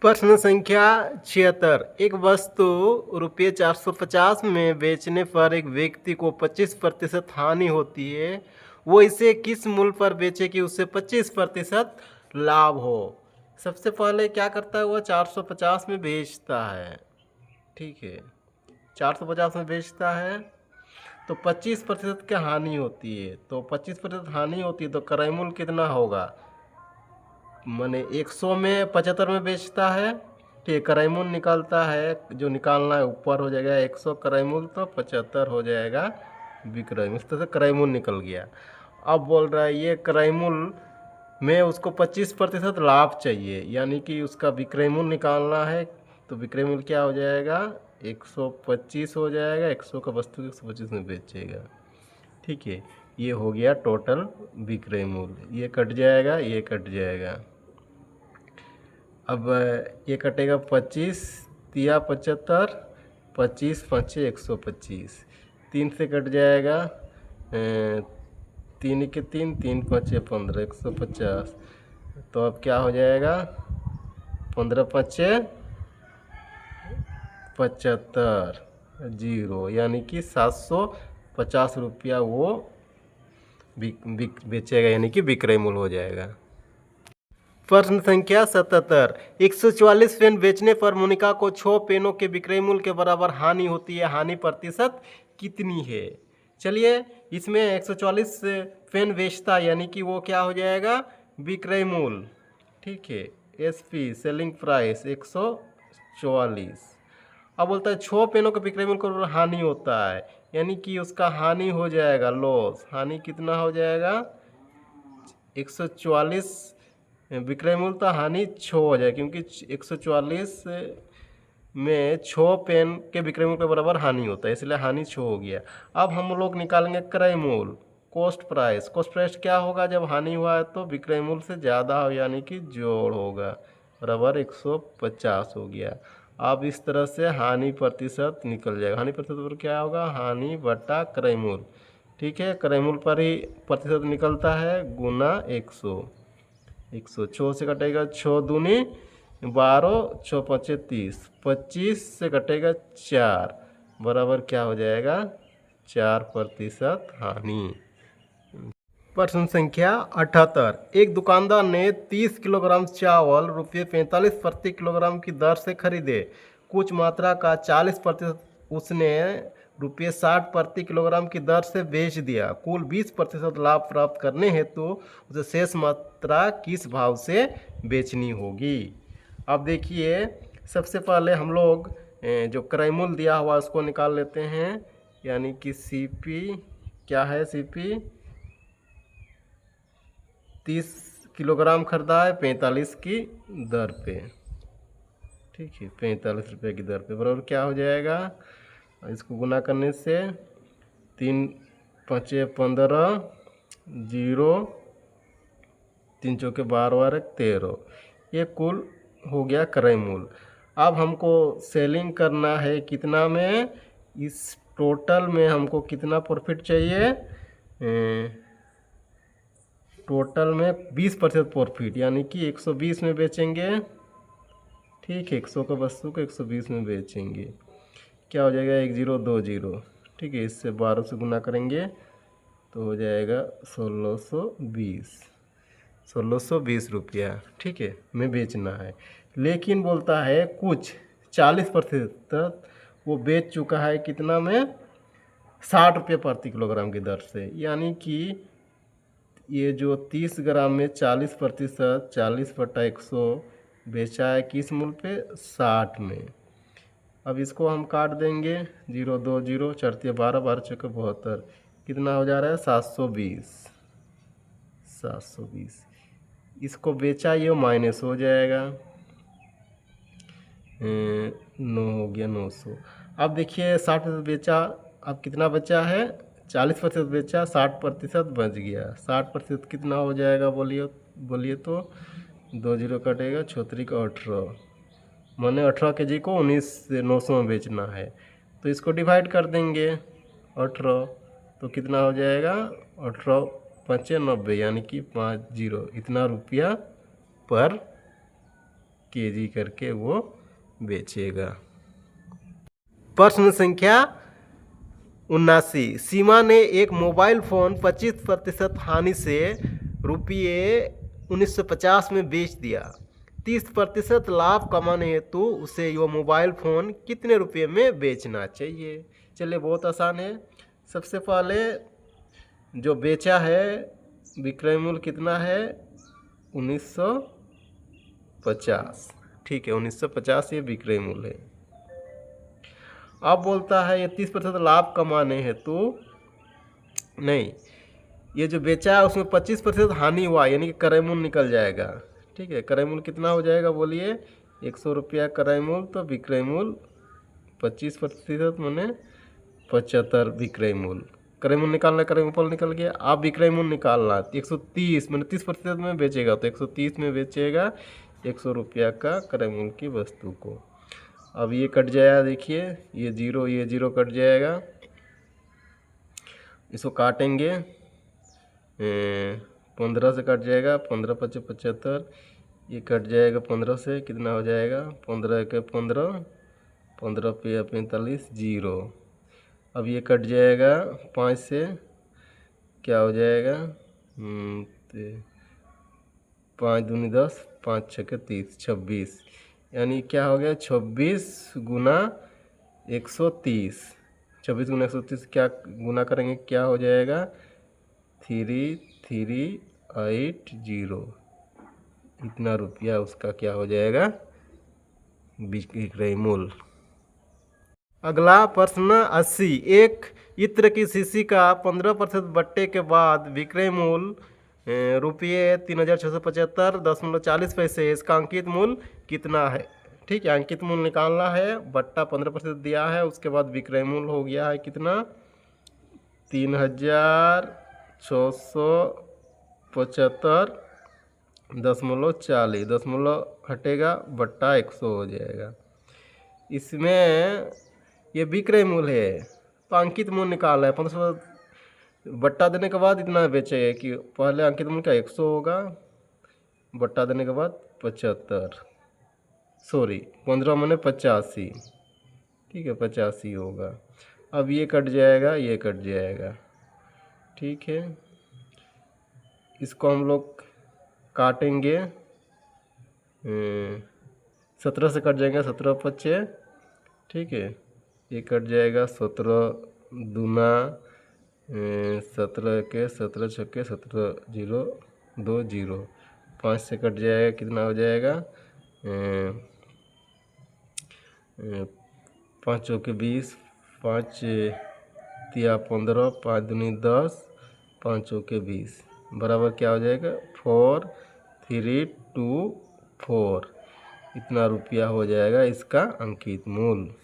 प्रश्न संख्या 76। एक वस्तु रुपये 450 में बेचने पर एक व्यक्ति को 25% हानि होती है। वो इसे किस मूल्य पर बेचे कि उससे 25% लाभ हो। सबसे पहले क्या करता है, वह 450 में बेचता है। ठीक है, 450 में बेचता है तो 25% की हानि होती है। तो 25% हानि होती है तो क्रय मूल्य कितना होगा, माने 100 में 75 में बेचता है। ठीक, क्रय मूल्य निकालता है, जो निकालना है ऊपर हो जाएगा 100 क्रय मूल्य, तो 75 हो जाएगा विक्रय मूल्य। इस तरह से क्रय मूल्य निकल गया। अब बोल रहा है ये क्रय मूल्य में उसको 25% लाभ चाहिए, यानी कि उसका विक्रय मूल्य निकालना है। तो विक्रय मूल्य क्या हो जाएगा, 125 हो जाएगा। 100 का वस्तु 125 में बेचेगा। ठीक है, ये हो गया टोटल विक्रय मूल्य। ये कट जाएगा, ये कट जाएगा। अब ये कटेगा 25 तिया 75, 25 5 125, 3 से कट जाएगा 3 के 3, 3 5 15, 150। तो अब क्या हो जाएगा, 15 5 75 जीरो, यानी कि 750 रुपया वो बेचेगा, यानी कि विक्रय मूल्य हो जाएगा। प्रश्न संख्या 77। 144 पेन बेचने पर मोनिका को 6 पेनों के विक्रय मूल्य के बराबर हानि होती है। हानि प्रतिशत कितनी है। चलिए, इसमें 144 पेन बेचता है, यानी कि वो क्या हो जाएगा, विक्रय मूल्य। ठीक है, एसपी सेलिंग प्राइस 144। अब बोलता है 6 पेनों के विक्रय मूल्य के बराबर हानि होता है, यानी कि उसका हानि हो जाएगा, लॉस। हानि कितना हो जाएगा, 144 विक्रय मूल्य, तो हानि 6 हो जाए, क्योंकि 144 में 6 पेन के विक्रय मूल्य के बराबर हानि होता है, इसलिए हानि 6 हो गया। अब हम लोग निकालेंगे क्रय मूल्य, कॉस्ट प्राइस। कॉस्ट प्राइस क्या होगा, जब हानि हुआ है तो विक्रय मूल्य से ज़्यादा हो, यानी कि जोड़ होगा, बराबर 150 हो गया। अब इस तरह से हानि प्रतिशत निकल जाएगा। हानि प्रतिशत पर क्या होगा, हानि बटा क्रय मूल्य। ठीक है, क्रय मूल्य पर ही प्रतिशत निकलता है, गुना 100। 100 6 से कटेगा 6 दूनी 12, 6 5 30, 25 से कटेगा 4, बराबर क्या हो जाएगा, 4% हानि। प्रश्न संख्या 78। एक दुकानदार ने 30 किलोग्राम चावल रुपये 45 प्रति किलोग्राम की दर से खरीदे। कुछ मात्रा का 40% उसने रुपये 60 प्रति किलोग्राम की दर से बेच दिया। कुल 20% लाभ प्राप्त करने हेतु उसे शेष मात्रा किस भाव से बेचनी होगी। अब देखिए, सबसे पहले हम लोग जो क्रय मूल्य दिया हुआ उसको निकाल लेते हैं, यानी कि सीपी क्या है, सीपी 30 किलोग्राम खरीदा है 45 की दर पे। ठीक है, 45 रुपये की दर पे, बराबर क्या हो जाएगा, इसको गुना करने से 3 5 15, जीरो 3 चौके 12 13, ये कुल हो गया क्रय मूल्य। अब हमको सेलिंग करना है कितना में, इस टोटल में हमको कितना प्रॉफिट चाहिए, टोटल में 20% प्रॉफिट, यानी कि 120 में बेचेंगे। ठीक है, 100 का वस्तु को 120 में बेचेंगे, क्या हो जाएगा, 1 0 2 0। ठीक है, इससे 12 से गुना करेंगे तो हो जाएगा 1620 रुपया। ठीक है, में बेचना है। लेकिन बोलता है कुछ 40% वो बेच चुका है, कितना में, 60 रुपये प्रति किलोग्राम की दर से, यानी कि ये जो 30 ग्राम में 40%, 40/100 बेचा है किस मूल्य पे, 60 में। अब इसको हम काट देंगे, 0 2 0 4 12, 12 चौके 72, कितना हो जा रहा है, 720। इसको बेचा, ये माइनस हो जाएगा, 9 हो गया 900। अब देखिए 60% बेचा, अब कितना बचा है, 40% बेचा, 60% बच गया। 60% कितना हो जाएगा, बोलिए तो, 2 0 कटेगा, 6 का 18, माने 18 के जी को 19 से 900 में बेचना है, तो इसको डिवाइड कर देंगे 18, तो कितना हो जाएगा, 18 5 90, यानी कि 50, इतना रुपया पर केजी करके वो बेचेगा। प्रश्न संख्या 79। सीमा ने एक मोबाइल फ़ोन 25% हानि से रुपये 1950 में बेच दिया। 30% लाभ कमाने हेतु उसे यह मोबाइल फ़ोन कितने रुपये में बेचना चाहिए? चलिए, बहुत आसान है। सबसे पहले जो बेचा है विक्रय मूल्य कितना है? 1950। ठीक है, 1950 ये विक्रय मूल्य है। अब बोलता है ये 30% लाभ कमाने हेतु नहीं, ये जो बेचा है उसमें 25% हानि हुआ, यानी कि क्रय मूल्य निकल जाएगा। ठीक है, क्रय मूल्य कितना हो जाएगा बोलिए? 100 रुपया क्रय मूल्य, तो विक्रय मूल्य 25% मैंने 75 विक्रय मूल्य। क्रय मूल्य निकालना, क्रय मूल्य निकल गया। आप विक्रय मूल्य निकालना 130 मैंने 30% में बेचेगा, तो 130 में बेचेगा 100 रुपया का क्रय मूल्य की वस्तु को। अब ये कट जाएगा, देखिए ये जीरो कट जाएगा। इसको काटेंगे 15 से कट जाएगा, 15 × 5 = 75। ये कट जाएगा 15 से, कितना हो जाएगा? 15 × 15, 15 × 45, 0। अब ये कट जाएगा 5 से, क्या हो जाएगा? 5 दूनी 10, 5 × 6 = 30, 26। यानी क्या हो गया? 26 × 130। 26 × 130 क्या गुना करेंगे, क्या हो जाएगा? 3380। इतना रुपया उसका क्या हो जाएगा? विक्रय मूल्य। अगला प्रश्न 80। एक इत्र की शीशी का 15% बट्टे के बाद विक्रय मूल्य रुपये 3675.40 इसका अंकित मूल्य कितना है? ठीक है, अंकित मूल्य निकालना है। बट्टा 15% दिया है, उसके बाद विक्रय मूल्य हो गया है कितना? 3675.40। दशमलव हटेगा, बट्टा 100 हो जाएगा। इसमें ये विक्रय मूल्य है, तो अंकित मूल्य निकालना है। 15% बट्टा देने के बाद इतना बेचेगा कि पहले अंकित मूल्य का 100 होगा, बट्टा देने के बाद 75, सॉरी 15 मैंने 85। ठीक है, 85 होगा। अब ये कट जाएगा, ये कट जाएगा। ठीक है, इसको हम लोग काटेंगे 17 से कट जाएंगे, 17 × 5। ठीक है, ये कट जाएगा 17 दूना 17 के 17 छक्के 17 0 2 0। 5 से कट जाएगा, कितना हो जाएगा? 5 चौके 20, 5 तिया 15, 5 दूनी 10, 5 चौके 20 बराबर क्या हो जाएगा? 4324। इतना रुपया हो जाएगा इसका अंकित मूल्य।